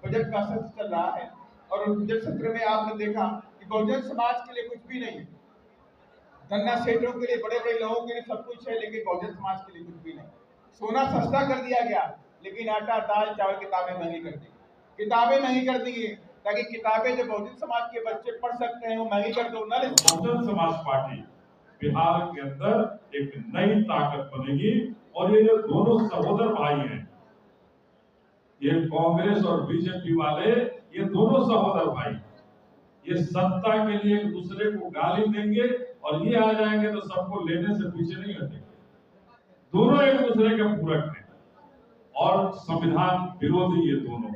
Budget का सत्र चल रहा है और बजट सत्र में आपने देखा कि बहुजन समाज के लिए कुछ भी नहीं है। धन्ना सेठों के लिए, बड़े बड़े लोगों के लिए सब कुछ है, लेकिन बहुजन समाज के लिए कुछ भी नहीं। सोना सस्ता कर दिया गया, लेकिन आटा दाल चावल किताबें महंगी कर दी। किताबें महंगी कर दी ताकि किताबें जो बहुजन समाज के बच्चे पढ़ सकते हैं वो महंगी कर दो ना। बहुजन समाज पार्टी बिहार के अंदर एक नई ताकत बनेगी और ये जो दोनों सहोदर भाई हैं, ये कांग्रेस और बीजेपी वाले, ये दोनों सहोदर भाई, ये सत्ता के लिए एक दूसरे को गाली देंगे और ये आ जाएंगे तो सबको लेने से पीछे नहीं हटेंगे। दोनों एक दूसरे के पूरक हैं और संविधान विरोधी ये दोनों।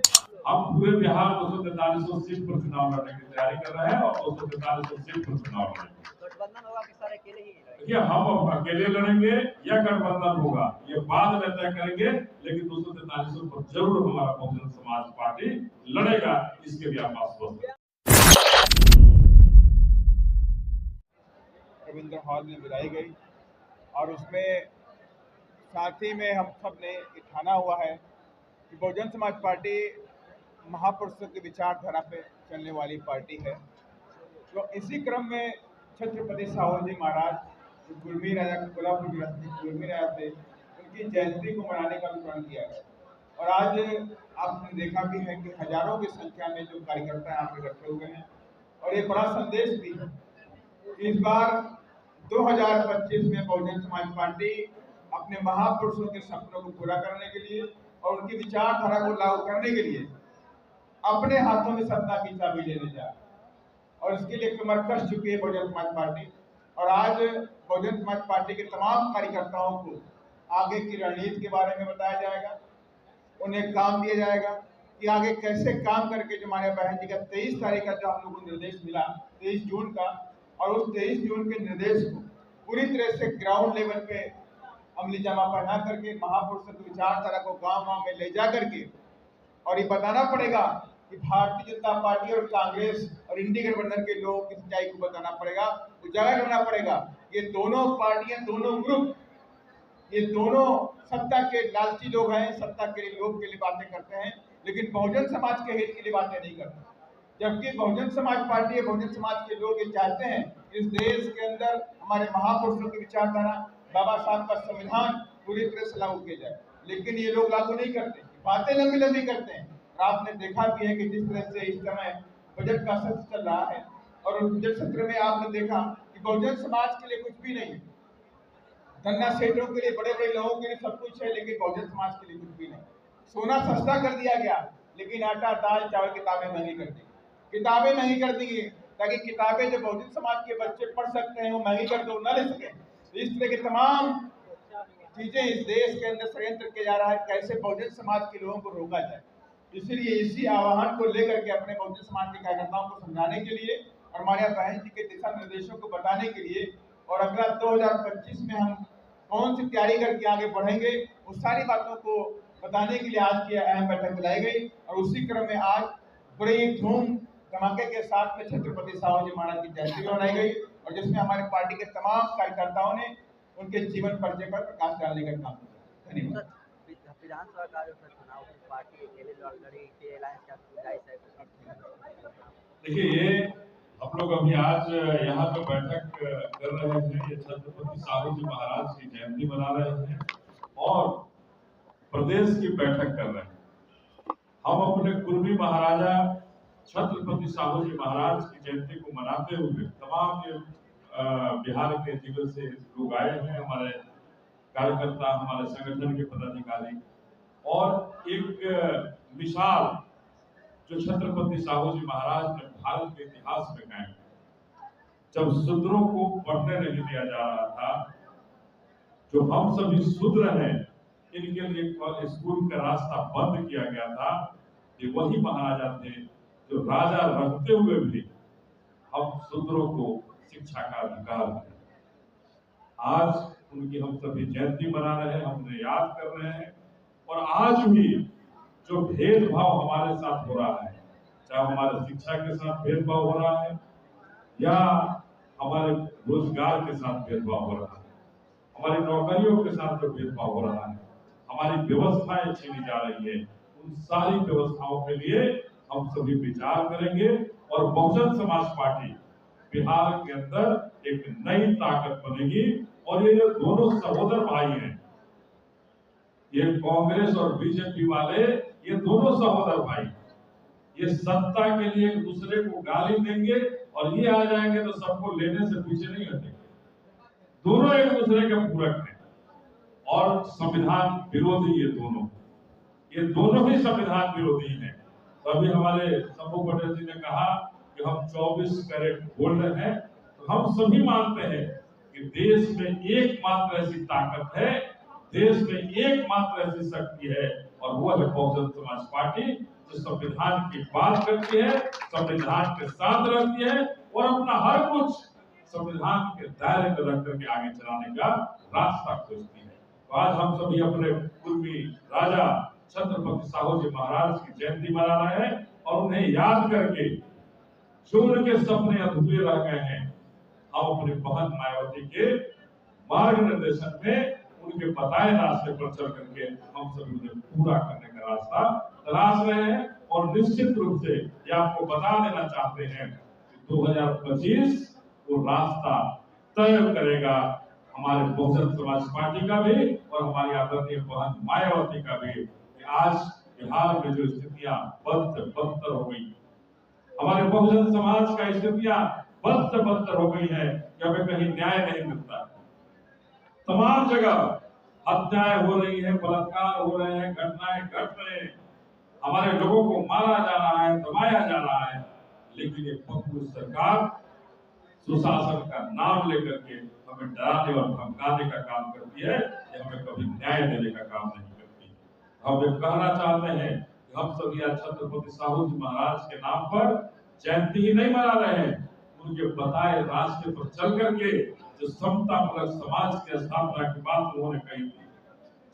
हम पूरे बिहार 243 सीट पर चुनाव लड़ने की तैयारी कर रहे हैं और 243 सीट पर चुनाव लड़ेंगे। गठबंधन होगा कि सर अकेले ही रहेंगे? देखिए, हम अकेले लड़ेंगे या गठबंधन होगा ये बाद में तय करेंगे, लेकिन 243 पर जरूर हमारा बहुजन समाज पार्टी लड़ेगा, इसके लिए आप आश्वस्त हैं। रविंद्र हॉल में बुलाई गई और उसमें साथ ही में हम सब ने ठाना हुआ है कि बहुजन समाज पार्टी महापुरुषों की विचारधारा पे चलने वाली पार्टी है। तो इसी क्रम में छत्रपति साहू जी महाराज जो गुरमी राजा कोल्हापुर गुरमी राजा थे, उनकी जयंती को मनाने का भी प्रण किया गया और आज आपने देखा भी है कि हजारों की संख्या में जो कार्यकर्ता यहाँ पे इकट्ठे हुए हैं और ये बड़ा संदेश भी है। इस बार 2025 में बहुजन समाज पार्टी अपने महापुरुषों के सपनों को पूरा करने के लिए और उनकी विचारधारा को लागू करने के लिए अपने हाथों में सत्ता की चाबी लेने जा रहा है और इसके लिए कमर कस चुकी है बहुजन समाज पार्टी। और आज बहुजन समाज पार्टी के तमाम कार्यकर्ताओं को आगे की रणनीति के बारे में बताया जाएगा, उन्हें काम दिया जाएगा कि आगे कैसे काम करके जो हमारे बहन जी का 23 तारीख का जो हम लोगों को निर्देश मिला 23 जून का, और उस 23 जून के निर्देश को पूरी तरह से ग्राउंड लेवल पे अमली जामा पहना करके महापुरुषों की विचारधारा को गांव-गांव में ले जा करके और ये बताना पड़ेगा कि भारतीय जनता पार्टी और कांग्रेस और इंडी गठबंधन के लोगों की सच्चाई को बताना पड़ेगा, उजागर करना पड़ेगा। ये दोनों पार्टियां, दोनों ग्रुप, ये दोनों सत्ता के लालची लोग हैं, सत्ता के लोग के लिए बातें करते हैं, लेकिन बहुजन समाज के हित के लिए बातें नहीं करते। जबकि बहुजन समाज पार्टी, बहुजन समाज के लोग ये चाहते हैं इस देश के अंदर हमारे महापुरुषों की विचारधारा, बाबा साहब का संविधान पूरी तरह से लागू किया जाए, लेकिन ये लोग लागू नहीं करते, बातें लंबी लंबी करते हैं। और आपने देखा भी है कि जिस तरह से इस समय बजट का सत्र चल रहा है और बजट सत्र में आपने देखा कि बहुजन समाज के लिए कुछ भी नहीं है। धन्ना सेठों के लिए, बड़े बड़े लोगों के लिए सब कुछ है, लेकिन बहुजन समाज के लिए कुछ भी नहीं। सोना सस्ता कर दिया गया, लेकिन आटा दाल चावल किताबें महंगी कर दी। किताबें महंगी कर दी ताकि किताबें जो बहुजन समाज के बच्चे पढ़ सकते हैं वो महंगी कर दो न ले सके। इस तरह के तमाम चीजें इस देश के अंदर षड्यंत्र किया जा रहा है, कैसे बहुजन समाज के लोगों को रोका जाए। इसलिए इसी आह्वान को लेकर के अपने बहुजन समाज के कार्यकर्ताओं को समझाने के लिए और हमारे बहन जी के दिशा निर्देशों को बताने के लिए और अगला 2025 में हम कौन सी तैयारी करके आगे बढ़ेंगे, उस सारी बातों को बताने के लिए आज की अहम बैठक बुलाई गई। और उसी क्रम में आज बड़े धूम धमाके के साथ में छत्रपति साहू जी महाराज की जयंती मनाई गई और जिसमें हमारे पार्टी के तमाम कार्यकर्ताओं ने उनके जीवन परिचय पर प्रकाश डालने का काम किया। धन्यवाद। विधानसभा का जो चुनाव पार्टी अकेले लड़ी थी, अलायंस क्या गुंजाइश है? देखिए, ये हम लोग अभी आज यहाँ पे बैठक कर रहे हैं, ये छत्रपति साहू जी महाराज की जयंती मना रहे हैं और प्रदेश की बैठक कर रहे हैं। हम अपने कुर्मी महाराजा छत्रपति साहू जी महाराज की जयंती को मनाते हुए तमाम बिहार के जिलों से लोग आए हैं, हमारे कार्यकर्ता, हमारे संगठन के पदाधिकारी, और एक मिसाल जो छत्रपति साहू जी महाराज ने भारत के इतिहास में कायम की। जब शूद्रों को पढ़ने नहीं दिया जा रहा था, जो हम सभी शूद्र हैं इनके लिए स्कूल का रास्ता बंद किया गया था, ये वही महाराजा थे जो राजा रहते हुए भी हम शूद्रों को शिक्षा का अधिकार दिया। आज उनकी हम सभी जयंती मना रहे हैं, हम उन्हें याद कर रहे हैं और आज भी जो भेदभाव हमारे साथ हो रहा है, चाहे हमारे शिक्षा के साथ भेदभाव हो रहा है या हमारे रोजगार के साथ भेदभाव हो रहा है, हमारी नौकरियों के साथ जो भेदभाव हो रहा है, हमारी व्यवस्थाएं छीनी जा रही है, उन सारी व्यवस्थाओं के लिए हम सभी विचार करेंगे और बहुजन समाज पार्टी बिहार के अंदर एक नई ताकत बनेगी। और ये जो दोनों सहोदर भाई हैं, ये कांग्रेस और बीजेपी वाले, ये दोनों सहोदर भाई, ये सत्ता के लिए एक दूसरे को गाली देंगे और ये आ जाएंगे तो सबको लेने से पीछे नहीं हटेंगे। दोनों एक दूसरे के पूरक हैं और संविधान विरोधी ये दोनों ही संविधान विरोधी हैं। तो अभी हमारे शंभू पटेल जी ने कहा कि हम 24 कैरेट गोल्ड हैं, तो हम सभी मानते हैं कि देश में एकमात्र ऐसी ताकत है, देश में एकमात्र ऐसी शक्ति है और वो है बहुजन समाज पार्टी, जो संविधान की बात करती है, संविधान के साथ रहती है और अपना हर कुछ संविधान के दायरे में रख करके आगे चलाने का रास्ता खोजती है। तो आज हम सभी अपने पूर्वी राजा छत्रपति साहू जी महाराज की जयंती मना रहे हैं और उन्हें याद करके जो उनके सपने अधूरे रह गए हैं, हम अपनी बहन मायावती के मार्गदर्शन में उनके बताए रास्ते पर चल करके हम सभी उन्हें पूरा करने का रास्ता तलाश रहे हैं। और निश्चित रूप से ये आपको बता देना चाहते हैं कि 2025 वो रास्ता तय करेगा हमारे बहुजन समाज पार्टी का भी और हमारी आदरणीय बहन मायावती का भी। कि आज बिहार में जो स्थितियां बद से बदतर हो गई, हमारे बहुजन समाज का स्थितियां बद से बदतर हो गई है कि हमें कहीं न्याय नहीं मिलता। तमाम जगह हत्याएं हो रही है, बलात्कार हो रहे हैं, घटनाएं घट रहे हैं, हमारे लोगों को मारा जा रहा है, दबाया जा रहा है, लेकिन ये पॉपुलिस्ट सरकार सुशासन का नाम लेकर के हमें डराने और धमकाने का काम करती है, ये हमें कभी न्याय देने का काम नहीं करती। हम ये कहना चाहते हैं कि हम सभी आज छत्रपति साहू जी महाराज के नाम पर जयंती ही नहीं मना रहे हैं, उनके बताए रास्ते पर चल करके जो समतामूलक समाज की स्थापना की बात उन्होंने कही थी,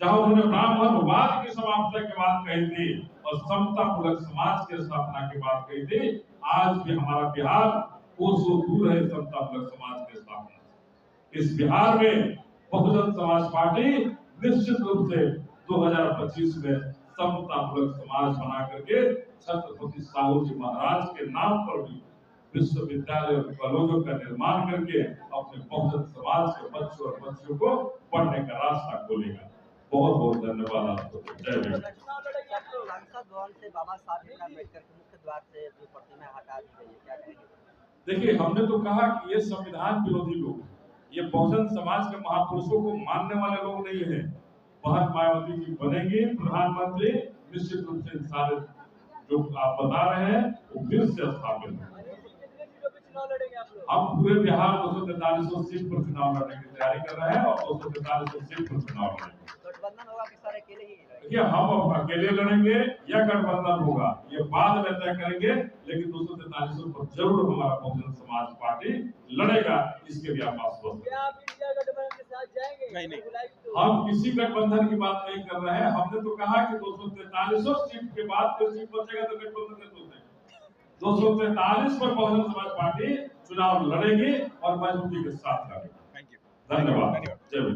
जहां उन्होंने ब्राह्मणवाद की समाप्ति की बात कही थी और समतामूलक समाज की स्थापना की बात कही थी, आज भी हमारा बिहार कोसों दूर है समतामूलक समाज की स्थापना से। इस बिहार में बहुजन समाज पार्टी निश्चित रूप से 2025 में समतामूलक समाज बना करके छत्रपति साहू जी महाराज के नाम पर भी विश्वविद्यालय और कॉलेजों का निर्माण करके अपने बहुजन समाज के बच्चों और बच्चियों को पढ़ने का रास्ता खोलेगा। बहुत बहुत धन्यवाद आपको। जय हिंद। संसद भवन से बाबा साहब भीमराव अम्बेडकर के मुख्य द्वार से जो प्रतिमा हटा दी गई है, क्या कहेंगे? देखिए, हमने तो कहा कि ये संविधान विरोधी लोग, ये बहुजन समाज के महापुरुषों को मानने वाले लोग नहीं है। बहन मायावती जी बनेंगी प्रधानमंत्री, निश्चित रूप से सारे जो आप बता रहे हैं वो फिर से स्थापित होंगे। हम पूरे बिहार 243 सीट पर चुनाव लड़ने की तैयारी कर रहे हैं और 243 सीट पर चुनाव लड़ेंगे। गठबंधन होगा कि सारे अकेले ही लड़ेंगे? देखिए, हम अकेले लड़ेंगे या गठबंधन होगा ये बाद में तय करेंगे, लेकिन 243 पर जरूर हमारा बहुजन समाज पार्टी लड़ेगा, इसके लिए आप आश्वस्त हैं। आप इंडिया गठबंधन के साथ जाएंगे? नहीं। हम किसी गठबंधन की बात नहीं कर रहे हैं। हमने तो कहा कि 243 सीट के बाद कोई सीट बचेगा तो गठबंधन कर सकते हैं। 243 पर बहुजन समाज पार्टी चुनाव लड़ेगी और मजबूती के साथ लड़ेगी। धन्यवाद। जय हिंद।